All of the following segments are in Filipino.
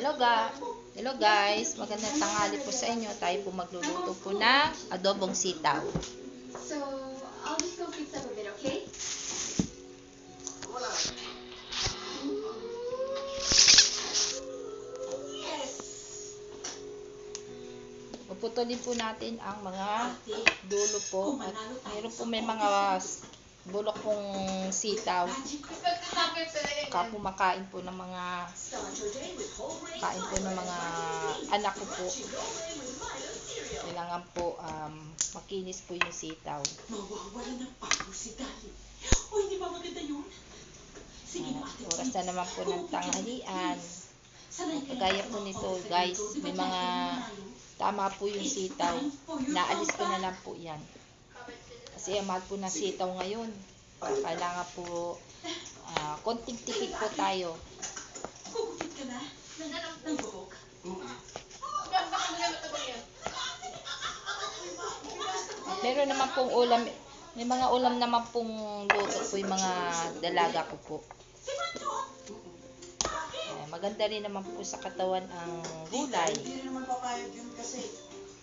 Hello guys, magandang tanghali po sa inyo. Tayo po magluluto po ng adobong sitaw. So, I'll just go fix up a bit, okay? Puputulin po natin ang mga dulo po. At mayroon po may mga bulok pong sitaw. Kapo makain po ng mga anak ko po. Kailangan po makinis po yung sitaw. Mawawala ng pako si Dali. O, hindi ba maganda yun? Sige, Oras na naman po ng tanghalian. Kagaya po nito guys, may mga tama po yung sitaw. Naalis ko na lang po yan. Kasi mahal po na sitaw ngayon. Kailangan po konting tipid po tayo. Gugupit ka na? Ng buhok? Meron naman pong ulam. May mga ulam naman pong luto po yung mga dalaga ko po. Maganda rin naman po sa katawan ang gulay. Hindi rin naman papayag yun kasi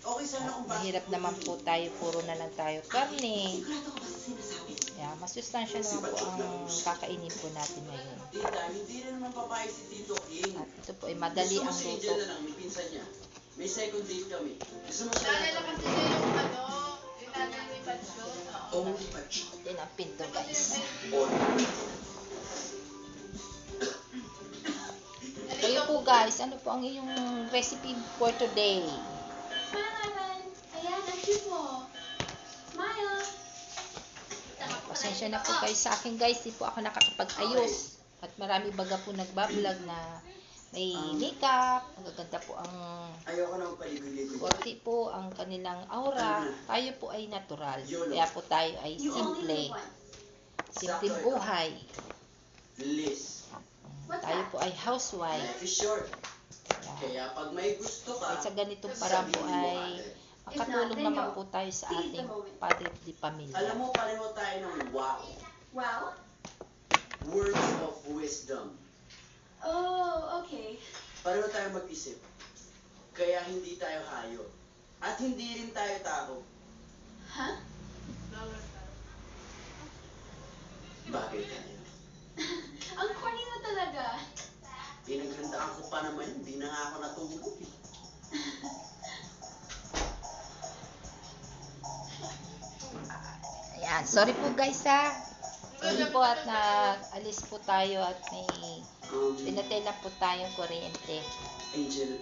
okay sana kung Mahirap naman po tayo, puro na lang tayo karne. Sigurado ka ba sa sinasabi? Masustansya naman po ang kakainin po natin ngayon. Tita, hindi rin naman papayag si Tito King. At ito po ay madali ang Gusto mo si luto. Angel na lang, may pinsan niya. May second date kami. Gusto mo siya Dahil na naman kami. sila yung yung nanay ni Pansyon. Only Pacho. Ito na ang pinto guys. Kayo po guys, ano po ang iyong recipe for today? Smile, ayan, ang cute mo. Smile. Pasensya na po kayo sa akin guys, di po ako nakakapag-ayos. At marami baga po nagbablog na may makeup, magaganda po ang Ayoko nang paligoy-ligoy. korte po, ang kanilang aura. Tayo po ay natural. Kaya po tayo ay You only simple. need one. Simpleng buhay. Liz. What's Tayo that? po ay housewife. Life is short. Kaya, Kaya pag may gusto ka, kahit sa ganitong parang po ay makatulong naman po tayo sa ating padre di pamilya. alam mo, pareho tayo ng wow. Wow. Words of wisdom. Oh, okay. Pareho tayo mag-isip. Kaya hindi tayo hayo. At hindi rin tayo tao. Huh? Bagay tayo. Ang corny mo talaga. Pinaghandaan ko pa naman, hindi na nga ako natulog. Ayan, sorry po guys ha. Sorry po at naalis po tayo at may pinatay na po tayong kuryente. Angel,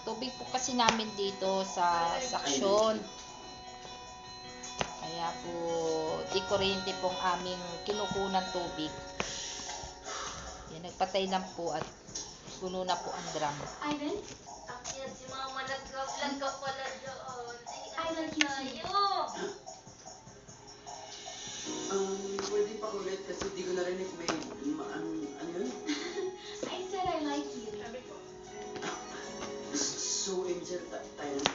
Tubig po kasi namin dito sa saksyon. Kaya po, di kuryente pong aming kinukunan tubig. Yan, nagpatay lang po at puno na po ang drum. Ivan, Si Mama nag-vlog ka pala doon. I like you too. pwede pa ulit kasi di ko narinig may, ano yun? I said I like you. So, Angel, tayo na.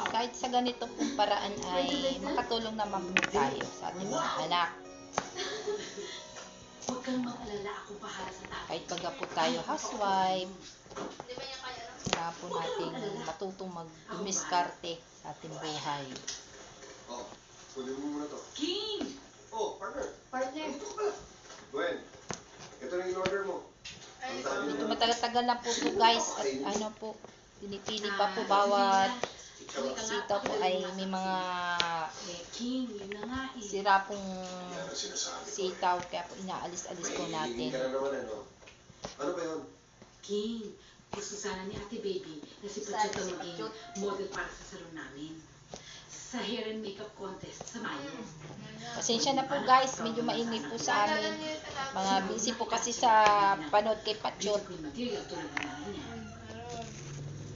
Kahit sa ganito pong paraan ay makatulong naman po tayo sa ating mga anak. Huwag kang mag-alala, ako bahala sa tatay. Kahit baga po tayo housewife, Di ba niya kaya? kailangan po nating matutong mag-dumiskarte sa ating buhay. Oh, kunin mo muna to. King! Oh, partner. Partner. Gwen, ito na yung order mo. Ang dami Ito na. matagal-tagal na po ito guys at ano po, pinipili pa po bawat sitaw po ay may mga King, yun na nga eh. sira pong Yan ang sinasabi ko. sitaw kaya po inaalis-alis po May natin. hilingin ka na naman, ano? Ano ba yun? King, gusto sana ni Ate Baby na si Pacho maging model para sa salon namin. Sa hair and makeup contest sa Mayo. Pasensya na po guys, medyo mainit po sa amin. Mga busy po kasi sa panood kay Patsyot. Beautiful material tulad na namin yan.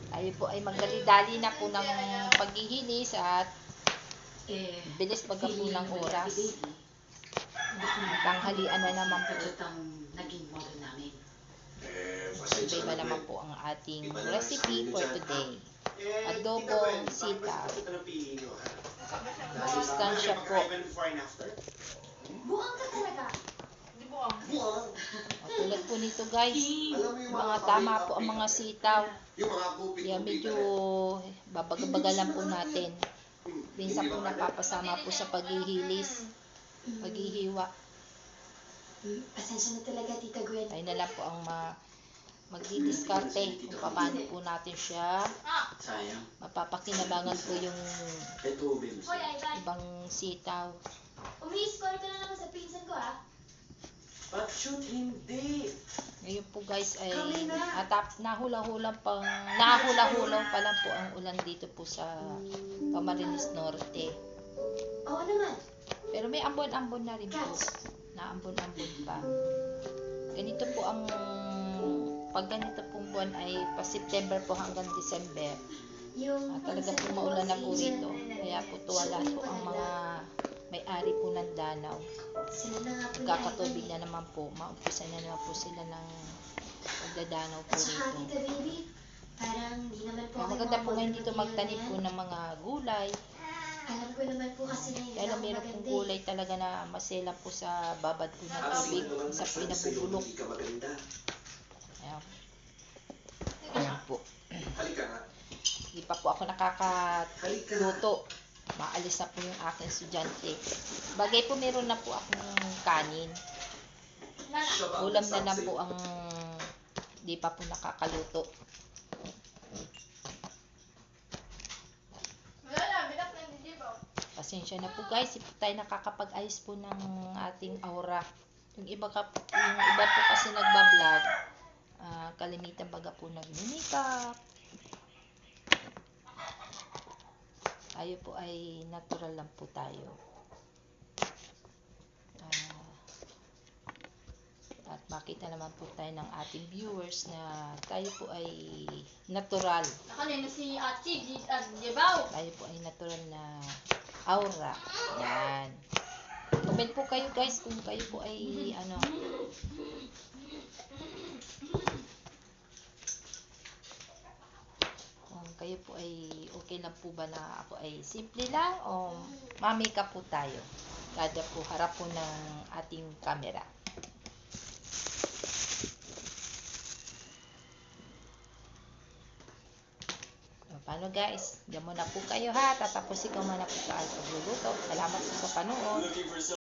Tayo po ay magdali-dali na po ng paghihilis at bilis baga po ng oras. Tanghalian na naman po. Pacho ang naging model namin. Pasensya Iba na, naman Gwen. po ang ating recipe for today. Adobong Tita Gwen, sitaw. bakit ito napili nyo, ha? Masustansya po. Even before and after? Buang ka talaga. Di ba? Buwang. Tulad po po nito guys. Alam mo yung Mga tama po ang mga sitaw. Yung mga gupit. Kaya medyo babagalan po natin. Minsan po napapasama po sa paghihilis, paghihiwa. Pasensya na talaga, Tita Gwen. Tayo na lang po ang magdidiskarte kung paano po natin siya Sayang. mapapakinabangan po yung Ito, Bim. Hoy, Ivan. ibang sitaw. Umi-score ka na naman sa pinsan ko, ha? But shoot, hindi. Ngayon po guys ay Kami na. nahula-hulang pa lang po ang ulan dito po sa Camarines Norte. Oo naman. Pero may ambon-ambon na rin po. Naambon-ambon pa. Ganito po ang pag ganito pong buwan ay pa September po hanggang December. Yung Talaga po maulan na po rito. Kaya po tuwala po ang mga may-ari po ng danaw. Sila na nga po ni Kakatubig Ivan. na naman po. Maumpisa na naman po sila ng pagdadanaw po At saka, rito. Tita Baby, parang di naman po Kaya ako maganda po mga ngayon dito pagpapagawa magtanim na po yan. ng mga gulay. Alam ko naman po kasi na hindi Kaya ako meron pong maganda, gulay talaga na masela po sa babad po ng tubig. Sa pinabubulok. Hindi ka maganda. Ayan. Ayan po. Halika nga. Hindi pa po ako nakakaluto. Maalis na po yung aking estudyante. Bagay po meron na po akong kanin. Siya ba ang Ulam na lang nagsaksi? po ang di pa po nakakaluto. Pasensya na po guys, hindi po tayo nakakapag-ayos po ng ating aura. Yung iba po kasi nagbablog, kalimitan baga po nag-makeup. Tayo po ay natural lang po tayo. At makita naman po tayo ng ating viewers na tayo po ay natural. Nakalina si Achi, Jebaw. Tayo po ay natural na aura. Yan. Comment po kayo guys kung kayo po ay kung kayo po ay okay lang po ba na ako ay simple lang o ma-makeup po tayo. Kada po harap po ng ating camera. Paano guys? Diyan muna po kayo ha. Tatapusin ko muna po sa pagluluto. Salamat po sa panood.